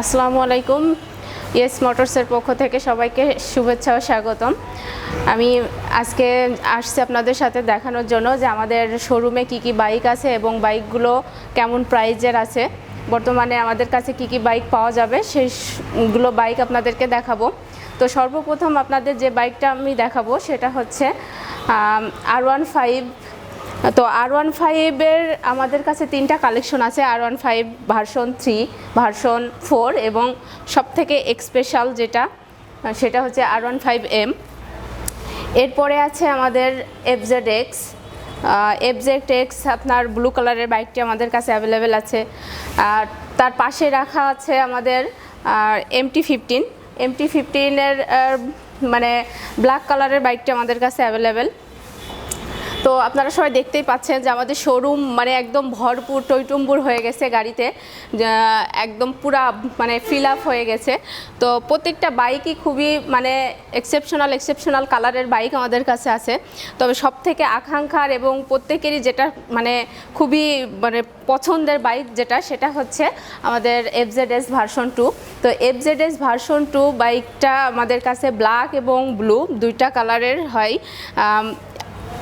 আসসালামু আলাইকুম। ইয়েস মোটরসের পক্ষ থেকে সবাইকে শুভেচ্ছা ও স্বাগতম। আমি আজকে আসছি আপনাদের সাথে দেখানোর জন্য যে আমাদের শোরুমে কি কি বাইক আছে এবং বাইকগুলো কেমন প্রাইজের আছে, বর্তমানে আমাদের কাছে কি কি বাইক পাওয়া যাবে সেইগুলো বাইক আপনাদেরকে দেখাবো। তো সর্বপ্রথম আপনাদের যে বাইকটা আমি দেখাবো সেটা হচ্ছে R15। তো R15-এর আমাদের কাছে তিনটা কালেকশন আছে, R15 ভার্সন 3, ভার্সন 4 এবং সবথেকে স্পেশাল যেটা সেটা হচ্ছে R15M। এরপরে আছে আমাদের FZX। FZX আপনার ব্লু কালারের বাইকটি আমাদের কাছে অ্যাভেলেবেল আছে। আর তার পাশে রাখা আছে আমাদের MT15-এর মানে ব্ল্যাক কালারের বাইকটি আমাদের কাছে অ্যাভেলেবেল। তো আপনারা সবাই দেখতেই পাচ্ছেন যে আমাদের শোরুম মানে একদম ভরপুর টইটুম্বুর হয়ে গেছে, গাড়িতে একদম পুরা মানে ফিল আপ হয়ে গেছে। তো প্রত্যেকটা বাইকই খুবই মানে এক্সেপশনাল কালারের বাইক আমাদের কাছে আছে। তবে সব থেকে আকাঙ্ক্ষার এবং প্রত্যেকেরই যেটা মানে খুবই মানে পছন্দের বাইক যেটা সেটা হচ্ছে আমাদের FZS ভার্সন 2। তো FZS ভার্সন 2 বাইকটা আমাদের কাছে ব্ল্যাক এবং ব্লু দুইটা কালারের হয়,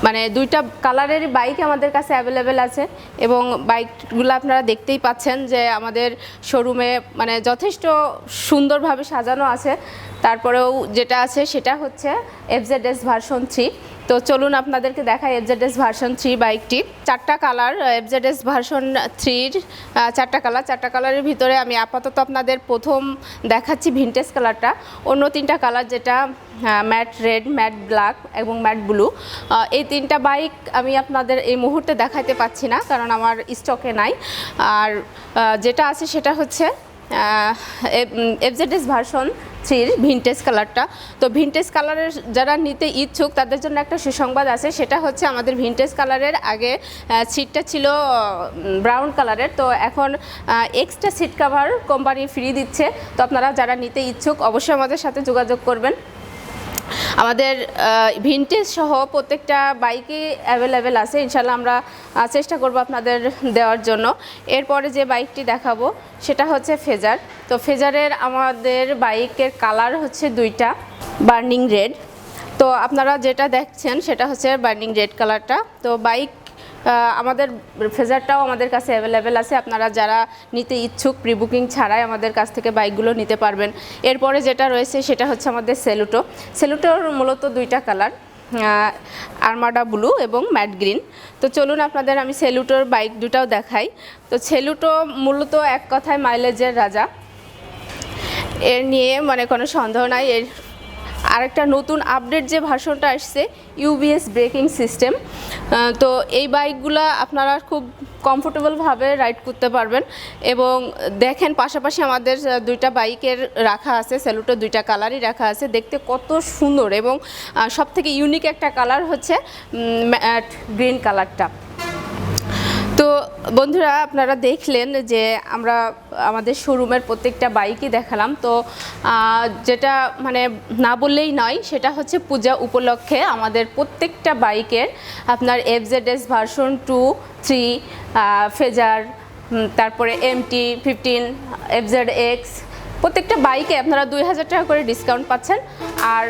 মানে দুইটা কালারের বাইক আমাদের কাছে অ্যাভেলেবেল আছে। এবং বাইকগুলো আপনারা দেখতেই পাচ্ছেন যে আমাদের শোরুমে মানে যথেষ্ট সুন্দরভাবে সাজানো আছে। তারপরেও যেটা আছে সেটা হচ্ছে FZS ভার্সন 3। তো চলুন আপনাদেরকে দেখাই FZS ভার্সন 3 বাইকটি। চারটা কালার FZS ভার্সন 3-র, চারটা কালারের ভিতরে আমি আপাতত আপনাদের প্রথম দেখাচ্ছি ভিনটেজ কালারটা। অন্য তিনটা কালার যেটা ম্যাট রেড, ম্যাট ব্ল্যাক এবং ম্যাট ব্লু, এই তিনটা বাইক আমি আপনাদের এই মুহূর্তে দেখাতে পাচ্ছি না কারণ আমার স্টকে নাই। আর যেটা আছে সেটা হচ্ছে FZS ভার্সন 3-র ভিনটেজ কালারটা। তো ভিনটেজ কালারের যারা নিতে ইচ্ছুক তাদের জন্য একটা সুসংবাদ আছে, সেটা হচ্ছে আমাদের ভিনটেজ কালারের আগে সিটটা ছিল ব্রাউন কালারের, তো এখন extra seat cover company free দিচ্ছে। তো আপনারা যারা নিতে ইচ্ছুক অবশ্যই আমাদের সাথে যোগাযোগ করবেন। আমাদের ভিনটেজ সহ প্রত্যেকটা বাইকই অ্যাভেলেবেল আছে, ইনশাল্লাহ আমরা চেষ্টা করব আপনাদের দেওয়ার জন্য। এরপরে যে বাইকটি দেখাবো সেটা হচ্ছে ফেজার। তো ফেজারের আমাদের বাইকের কালার হচ্ছে দুইটা, বার্নিং রেড। তো আপনারা যেটা দেখছেন সেটা হচ্ছে বার্নিং রেড কালারটা। তো বাইক আমাদের ফেজারটাও আমাদের কাছে অ্যাভেলেবেল আছে, আপনারা যারা নিতে ইচ্ছুক প্রি বুকিং ছাড়াই আমাদের কাছ থেকে বাইকগুলো নিতে পারবেন। এরপরে যেটা রয়েছে সেটা হচ্ছে আমাদের সেলুটোর মূলত দুইটা কালার, আর্মাডা ব্লু এবং ম্যাট গ্রিন। তো চলুন আপনাদের আমি সেলুটোর বাইক দুটাও দেখাই। তো সেলুটো মূলত এক কথায় মাইলেজের রাজা, এর নিয়ে মানে কোনো সন্দেহ নাই। এর আরেকটা নতুন আপডেট যে ভার্সনটা আসছে UBS ব্রেকিং সিস্টেম। তো এই বাইকগুলো আপনারা খুব কমফোর্টেবলভাবে রাইড করতে পারবেন। এবং দেখেন পাশাপাশি আমাদের দুইটা বাইকের রাখা আছে, সেলুটো দুইটা কালারই রাখা আছে, দেখতে কত সুন্দর। এবং সবথেকে ইউনিক একটা কালার হচ্ছে ম্যাট গ্রিন কালারটা। তো বন্ধুরা আপনারা দেখলেন যে আমরা আমাদের শোরুমের প্রত্যেকটা বাইকই দেখালাম। তো যেটা মানে না বললেই নয় সেটা হচ্ছে পূজা উপলক্ষে আমাদের প্রত্যেকটা বাইকের আপনার FZS ভার্সন 2, 3, ফেজার, তারপরে MT15, FZX প্রত্যেকটা বাইকে আপনারা 2000 টাকা করে ডিসকাউন্ট পাচ্ছেন। আর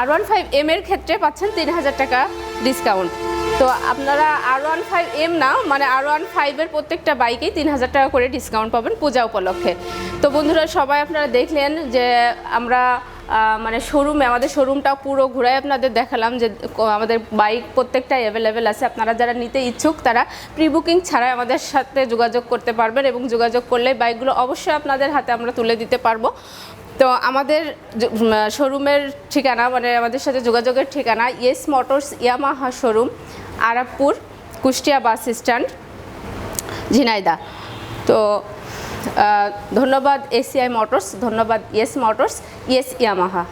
R15M এর ক্ষেত্রে পাচ্ছেন 3000 টাকা ডিসকাউন্ট। তো আপনারা R15M না মানে R15-এর প্রত্যেকটা বাইকেই 3000 টাকা করে ডিসকাউন্ট পাবেন পূজা উপলক্ষে। তো বন্ধুরা সবাই আপনারা দেখলেন যে আমরা মানে আমাদের শোরুমটা পুরো ঘুরাই আপনাদের দেখালাম যে আমাদের বাইক প্রত্যেকটাই অ্যাভেলেবেল আছে। আপনারা যারা নিতে ইচ্ছুক তারা প্রি বুকিং ছাড়াই আমাদের সাথে যোগাযোগ করতে পারবেন এবং যোগাযোগ করলে বাইকগুলো অবশ্যই আপনাদের হাতে আমরা তুলে দিতে পারবো। তো আমাদের শোরুমের ঠিকানা মানে আমাদের সাথে যোগাযোগের ঠিকানা Yes Motors Yamaha showroom, Arabpur, Kushtia bus stand, Jhenaidah. তো ধন্যবাদ ACI মোটরস, ধন্যবাদ ইয়েস মোটরস, ইয়েস ইয়ামাহা।